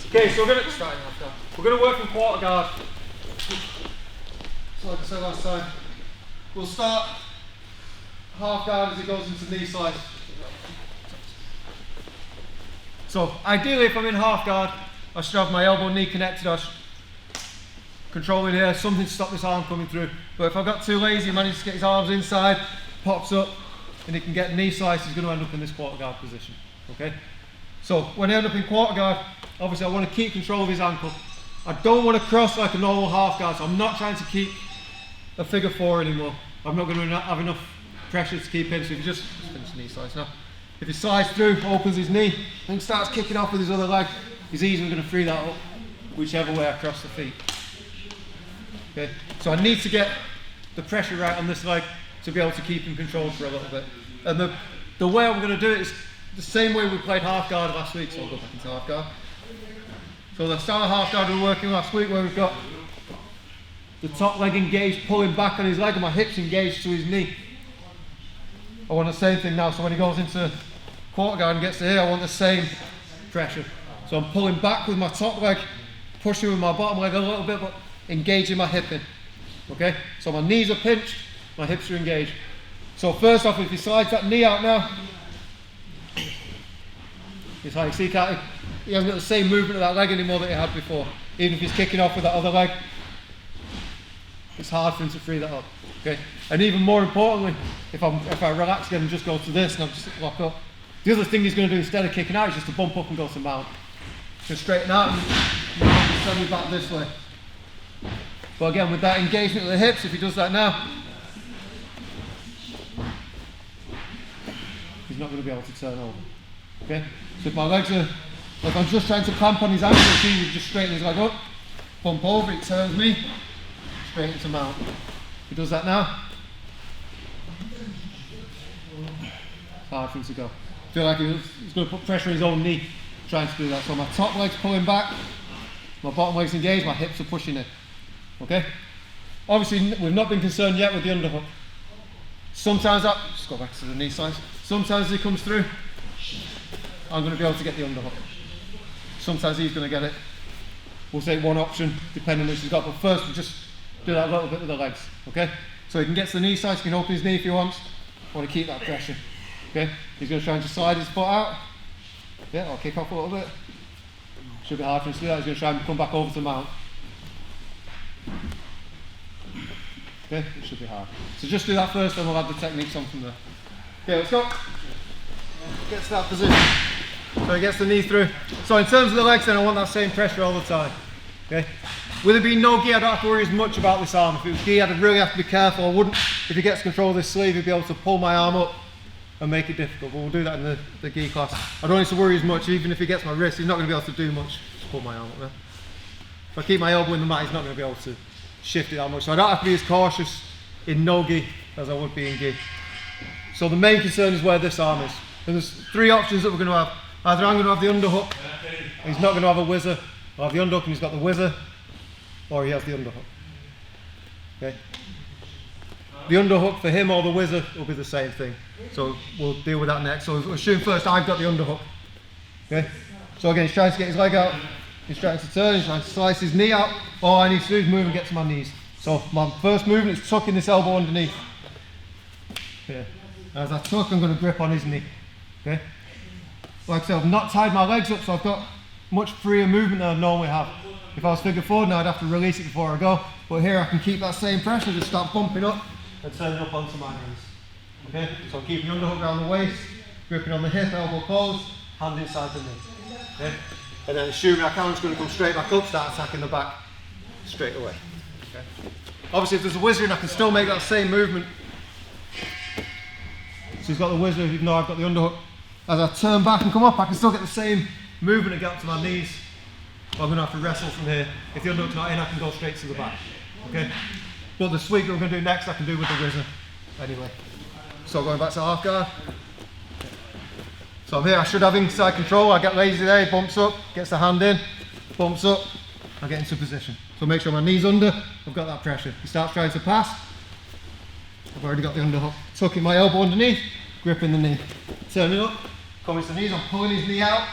Okay, so we're going to work in quarter guard. So like I said last time, we'll start half guard as it goes into knee slice. So ideally if I'm in half guard, I should have my elbow and knee connected. I should controlling here, something to stop this arm coming through. But if I've got too lazy, he manages to get his arms inside, pops up, and he can get knee slice, he's going to end up in this quarter guard position. Okay? So when I end up in quarter guard, obviously I want to keep control of his ankle. I don't want to cross like a normal half guard, so I'm not trying to keep a figure four anymore. I'm not going to have enough pressure to keep in, so if you just finish knee slice now. If he slides through, opens his knee, and starts kicking off with his other leg, he's easily going to free that up, whichever way I cross the feet. Okay, so I need to get the pressure right on this leg to be able to keep him controlled for a little bit. And the way I'm going to do it is the same way we played half guard last week, so I'll go back into half guard. So the style of half guard we were working last week, where we've got the top leg engaged, pulling back on his leg, and my hips engaged to his knee. I want the same thing now, so when he goes into quarter guard and gets to here, I want the same pressure. So I'm pulling back with my top leg, pushing with my bottom leg a little bit, but engaging my hip in. Okay? So my knees are pinched, my hips are engaged. So first off, if he slides that knee out now, it's like, see, he hasn't got the same movement of that leg anymore that he had before. Even if he's kicking off with that other leg, it's hard for him to free that up. Okay? And even more importantly, if I relax again and just go to this and I'm just lock up, the other thing he's going to do instead of kicking out is just to bump up and go to mount. Just straighten out and send me back this way. But again, with that engagement of the hips, if he does that now, he's not going to be able to turn over. Okay? So if my legs are, if I'm just trying to clamp on his ankle, he just straighten his leg up, bump over, it turns me, straight into mount. If he does that now, it's hard for him to go. I feel like he's going to put pressure on his own knee trying to do that. So my top leg's pulling back, my bottom leg's engaged, my hips are pushing in. Okay? Obviously, we've not been concerned yet with the underhook. Sometimes just go back to the knee slice. Sometimes as he comes through, I'm going to be able to get the underhook. Sometimes he's going to get it. We'll take one option, depending on which he's got. But first, we'll just do that a little bit with the legs. Okay? So he can get to the knee slice, he can open his knee if he wants. I want to keep that pressure. Okay? He's going to try and just slide his foot out. Yeah, I'll kick off a little bit. Should be hard for him to do that. He's going to try and come back over to mount. Okay, it should be hard. So just do that first, then we'll add the techniques on from there. Okay, let's go. Get to that position. So he gets the knee through. So in terms of the legs, then I want that same pressure all the time. Okay. With it being no gi, I don't have to worry as much about this arm. If it was gi, I'd really have to be careful. I wouldn't. If he gets control of this sleeve, he'd be able to pull my arm up and make it difficult. But we'll do that in the gi class. I don't need to worry as much. Even if he gets my wrist, he's not going to be able to do much. Just pull my arm up there. If I keep my elbow in the mat, he's not going to be able to shift it that much. So I don't have to be as cautious in no gi as I would be in gi. So the main concern is where this arm is. And there's three options that we're going to have. Either I'm going to have the underhook, and he's not going to have a whizzer. I'll have the underhook and he's got the whizzer, or he has the underhook. Okay? The underhook for him or the whizzer will be the same thing. So we'll deal with that next. So we'll assume first I've got the underhook. Okay? So again, he's trying to get his leg out. He's trying to turn, he's trying to slice his knee out. All I need to do is move and get to my knees. So my first movement is tucking this elbow underneath. Here. As I tuck, I'm going to grip on his knee. Okay? Like I said, I've not tied my legs up, so I've got much freer movement than I normally have. If I was figure four now, I'd have to release it before I go. But here I can keep that same pressure, just start bumping up and turning up onto my knees. Okay? So I'm keeping the underhook around the waist, gripping on the hip, elbow closed, hand inside the knee. Okay? And then assuming I can, I'm just going to come straight back up, start attacking the back straight away. Okay? Obviously if there's a whizzer in, I can still make that same movement. So he's got the whizzer, even though I've got the underhook. As I turn back and come up, I can still get the same movement and get up to my knees. But I'm going to have to wrestle from here. If the underhook's not in, I can go straight to the back. Okay? But the sweep that we're going to do next, I can do with the whizzer anyway. So going back to half guard. So I'm here, I should have inside control. I get lazy there, he bumps up, gets the hand in, bumps up, I get into position. So make sure my knee's under, I've got that pressure. He starts trying to pass, I've already got the underhook. Tucking my elbow underneath, gripping the knee. Turning up, coming to the knees, I'm pulling his knee out,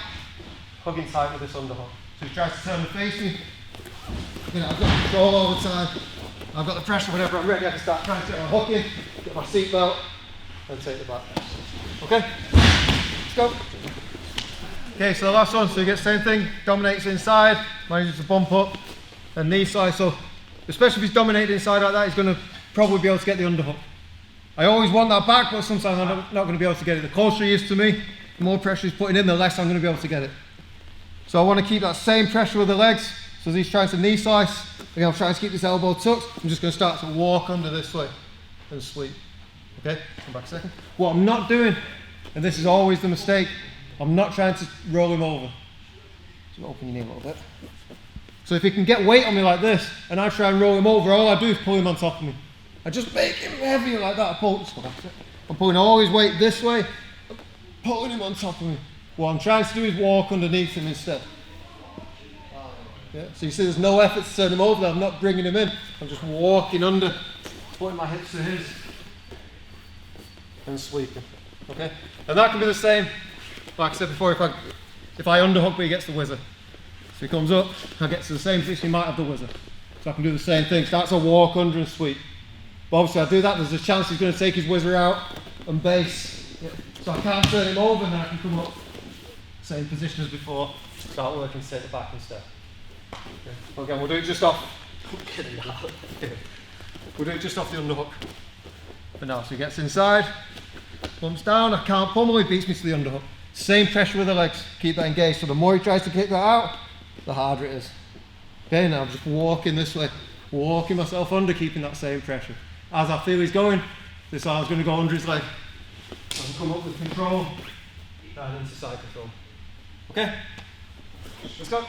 hugging tight with this underhook. So he tries to turn and face me. You know, I've got control all the time. I've got the pressure whenever I'm ready. I can start trying to get my hook in, get my seat belt, and take the back. Okay? Let's go. Okay, so the last one, so you get the same thing, dominates inside, manages to bump up, and knee side. So, especially if he's dominated inside like that, he's going to probably be able to get the underhook. I always want that back, but sometimes I'm not going to be able to get it. The closer he is to me, the more pressure he's putting in, the less I'm going to be able to get it. So I want to keep that same pressure with the legs. So as he's trying to knee slice, again, I'm trying to keep this elbow tucked. I'm just going to start to walk under this way and sweep. Okay, come back a second. What I'm not doing, and this is always the mistake, I'm not trying to roll him over. So open your knee a little bit. So if he can get weight on me like this, and I try and roll him over, all I do is pull him on top of me. I just make him heavy like that. I'm pulling all his weight this way, pulling him on top of me. What I'm trying to do is walk underneath him instead. Yeah, so you see there's no effort to turn him over, I'm not bringing him in. I'm just walking under, putting my hips to his, and sweeping. Okay? And that can be the same, like I said before, if I underhook but he gets the whizzer. So he comes up, I get to the same position, he might have the whizzer. So I can do the same thing. So that's a walk under and sweep. But obviously I do that, there's a chance he's going to take his whizzer out and base. Yeah. So I can't turn him over and then I can come up, same position as before, start working to take the back instead. Okay. Again, we'll do it just off. We'll do it just off the underhook. But now, so he gets inside, bumps down, I can't pummel, he beats me to the underhook. Same pressure with the legs, keep that engaged. So the more he tries to kick that out, the harder it is. Okay, now I'm just walking this way, walking myself under, keeping that same pressure. As I feel he's going, this arm's going to go under his leg. I can come up with control, and into side control. Okay, let's go.